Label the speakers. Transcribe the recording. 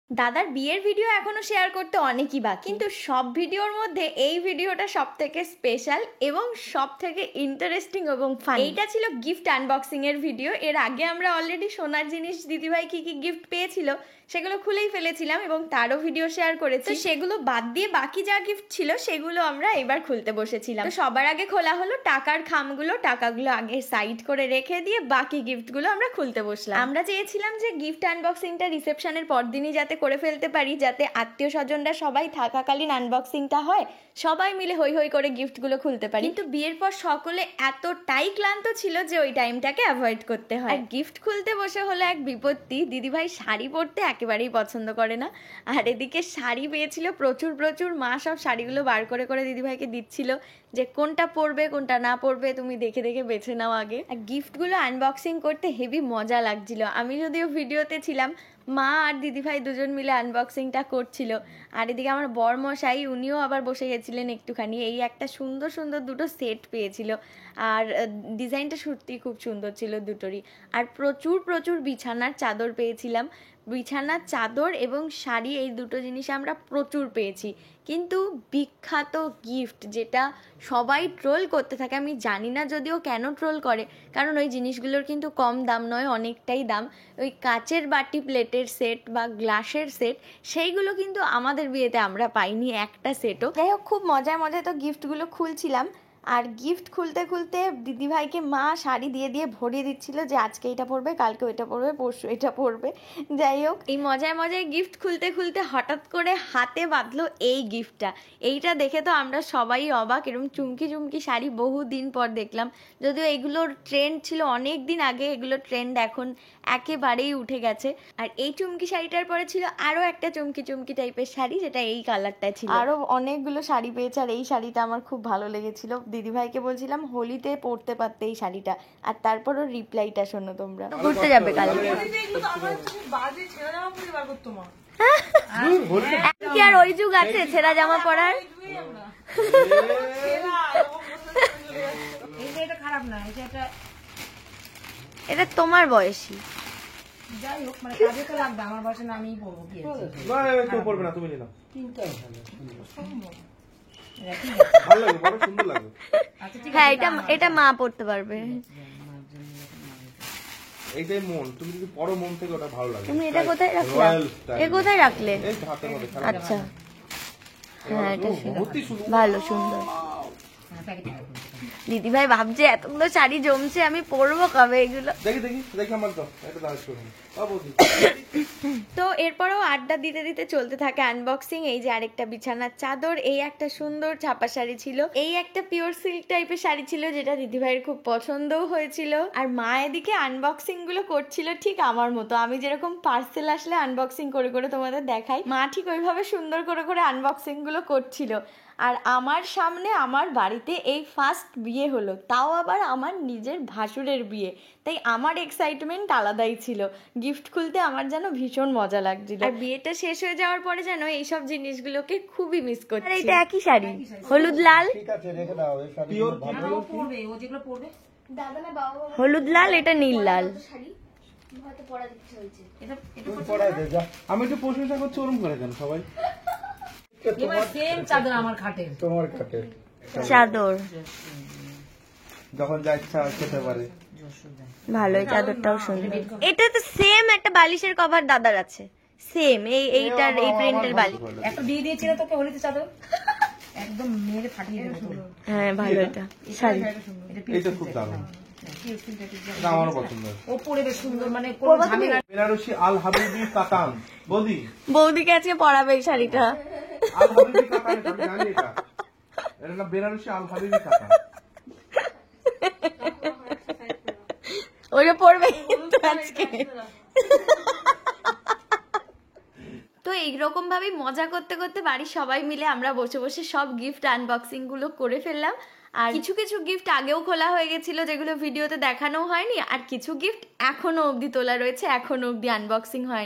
Speaker 1: দাদার বিয়ের ভিডিও এখনো শেয়ার করতে অনেকই বাকি, কিন্তু সব ভিডিওর মধ্যে এই ভিডিওটা সব থেকে স্পেশাল এবং সব থেকে ইন্টারেস্টিং এবং ফানি। এইটা ছিল গিফট আনবক্সিং এর ভিডিও। এর আগে আমরা অলরেডি সোনার জিনিস দিদিভাই কি কি গিফট পেয়েছিল সেগুলো খুলেই ফেলেছিলাম এবং তারও ভিডিও শেয়ার করেছি। সেগুলো বাদ দিয়ে বাকি যা গিফট ছিল সেগুলো আমরা এবার খুলতে বসেছিলাম। তো সবার আগে খোলা হলো টাকার খামগুলো। টাকাগুলো আগে সাইড করে রেখে দিয়ে বাকি গিফটগুলো আমরা খুলতে বসলাম। আমরা চেয়েছিলাম যে গিফট আনবক্সিংটা রিসেপশনের পরদিনই যাতে করে ফেলতে পারি, যাতে আত্মীয় স্বজনরা সবাই থাকাকালীন আনবক্সিংটা হয়, সবাই মিলে হই হই করে গিফটগুলো খুলতে পারি। কিন্তু বিয়ের পর সকলে এতটাই ক্লান্ত ছিল যে ওই টাইমটাকে অ্যাভয়েড করতে হয়। গিফট খুলতে বসে হলো এক বিপত্তি। দিদিভাই শাড়ি পরতে একেবারেই পছন্দ করে না, আর এদিকে শাড়ি পেয়েছিল প্রচুর প্রচুর। মা সব শাড়িগুলো বার করে করে দিদিভাইকে দিচ্ছিল যে কোনটা পরবে কোনটা না পরবে, তুমি দেখে দেখে বেছে নাও আগে। আর গিফটগুলো আনবক্সিং করতে হেভি মজা লাগছিল। আমি যদিও ভিডিওতে ছিলাম, মা আর দিদিভাই দুজন মিলে আনবক্সিংটা করছিল। আর এদিকে আমার বরমশাই, উনিও আবার বসে গেছিলেন একটুখানি। এই একটা সুন্দর সুন্দর দুটো সেট পেয়েছিল, আর ডিজাইনটা সত্যিই খুব সুন্দর ছিল দুটোরই। আর প্রচুর প্রচুর বিছানার চাদর পেয়েছিলাম। বিছানার চাদর এবং শাড়ি, এই দুটো জিনিস আমরা প্রচুর পেয়েছি। কিন্তু বিখ্যাত গিফট যেটা সবাই ট্রোল করতে থাকে, আমি জানি না যদিও কেন ট্রোল করে, কারণ ওই জিনিসগুলোর কিন্তু কম দাম নয়, অনেকটাই দাম। ওই কাচের বাটি প্লেটের সেট বা গ্লাসের সেট, সেইগুলো কিন্তু আমাদের বিয়েতে আমরা পাইনি একটা সেটও। যাই হোক, খুব মজায় মজায় তো গিফটগুলো খুলছিলাম। আর গিফট খুলতে খুলতে দিদিভাইকে মা শাড়ি দিয়ে দিয়ে ভরিয়ে দিচ্ছিল যে আজকে এটা পরবে, কালকে ওইটা পরবে, পরশু এটা পরবে। যাই হোক, এই মজায় মজায় গিফট খুলতে খুলতে হঠাৎ করে হাতে বাঁধলো এই গিফটটা। এইটা দেখে তো আমরা সবাই অবাক। এরকম চুমকি চুমকি শাড়ি বহু দিন পর দেখলাম, যদিও এগুলোর ট্রেন্ড ছিল অনেক দিন আগে, এগুলোর ট্রেন্ড এখন একেবারেই উঠে গেছে। আর এই চুমকি শাড়িটার পরে ছিল আরও একটা চুমকি চুমকি টাইপের শাড়ি, যেটা এই কালারটা ছিল। আরও অনেকগুলো শাড়ি পেয়েছে, আর এই শাড়িটা আমার খুব ভালো লেগেছিল। দিদিভাইকে বলছিলাম হোলিতে পরতে পারতে এই শাড়িটা। আর তারপরও রিপ্লাইটা শোনো তোমরা। ঘুরতে যাবে কাল? কি আর ওই যুগ আছে ছেঁড়া জামা পরার? এটা তোমার বয়সী। যাই হোক, মানে কাজে তো লাগবে, আমার বয়সে না, আমিই পরবো। কি না, কেউ পরবে না, তুমি নিলাম। তিনটাই ভালো লাগে, বড় সুন্দর লাগে। হ্যাঁ, এটা মা পড়তে পারবে। এইটাই মন, তুমি যদি পরো মন থেকে, ওটা ভালো লাগে। তুমি এটা কোথায় রাখলে? এ কোথায় রাখলে? এই হাতের মধ্যে। আচ্ছা, হ্যাঁ, এটা ভালো সুন্দর। দিদিভাই ভাবছে এতগুলো শাড়ি জমছে, আমি পরবো কবে এগুলো? দেখি দেখি দেখি আমার তো এটা দাঁড় করুন। তো এরপরেও আড্ডা দিতে দিতে চলতে থাকে আনবক্সিং। এই যে আরেকটা বিছানার চাদর, এই একটা সুন্দর ছাপা শাড়ি ছিল, এই একটা পিওর সিল্ক টাইপের শাড়ি ছিল যেটা দিদিভাইয়ের খুব পছন্দও হয়েছিল। আর মা এদিকে আনবক্সিং গুলো করছিল ঠিক আমার মতো। আমি যেরকম পার্সেল আসলে আনবক্সিং করে করে তোমাদের দেখাই, মা ঠিক ওইভাবে সুন্দর করে করে আনবক্সিং গুলো করছিল। আর আমার সামনে আমার বাড়িতে এই ফার্স্ট বিয়ে হলো, তাও আবার আমার নিজের ভাসুরের বিয়ে, তাই আমার এক্সাইটমেন্ট আলাদাই ছিল। গিফট খুলতে আমার যেন ভীষণ মজা লাগছিল। আর বিয়েটা শেষ হয়ে যাওয়ার পরে যেন এইসব জিনিসগুলোকে খুবই মিস করছি। আর এটা একই শাড়ি, হলুদ লাল। ঠিক আছে, রেখে দাও। এই শাড়ি ভালো পরবে, ও যেগুলো পরবে দাদা না বাবা। হলুদ লাল, এটা নীল লাল। শাড়ি হয়তো পরা দিতে হয়েছে, এটা পরা দে যা। আমি একটু প্রশংসা করছি, ওরকম করে কেন সবাই? চাদর আমার খাটের, তোমার খাটের চাদর, যখন যা ইচ্ছা খেতে পারে। ভালো, চাদরটাও সুন্দর। এটা তো সেম একটা বালিশের কভার দাদার আছে, সেম এইটার এই প্রিন্টের বালিশ। একটা দিয়ে দিয়েছিল তোকে হোলিতে চাদর, একদম মেরে ফাটিয়ে দেবো। হ্যাঁ ভালো, এটা শাড়ি, এটা খুব দারুণ, আমার পছন্দ। ও পরে বেশ সুন্দর, মানে কোন ঝামেলা। বেনারসি আল হাবিবি কাতান, বৌদিকে আজকে পরাবে এই শাড়িটা। আল হাবিবি কাতান, আমি জানি এটা, এটা না বেনারসি আল হাবিবি কাতান। ওইটা পড়বে আজকে। তো এইরকম ভাবে মজা করতে করতে বাড়ির সবাই মিলে আমরা বসে বসে সব গিফট আনবক্সিং গুলো করে ফেললাম। আর কিছু কিছু গিফট আগেও খোলা হয়ে গেছিল, যেগুলো ভিডিওতে দেখানো হয়নি। আর কিছু গিফট এখনো অবধি তোলা রয়েছে, এখনো অবধি আনবক্সিং হয়নি।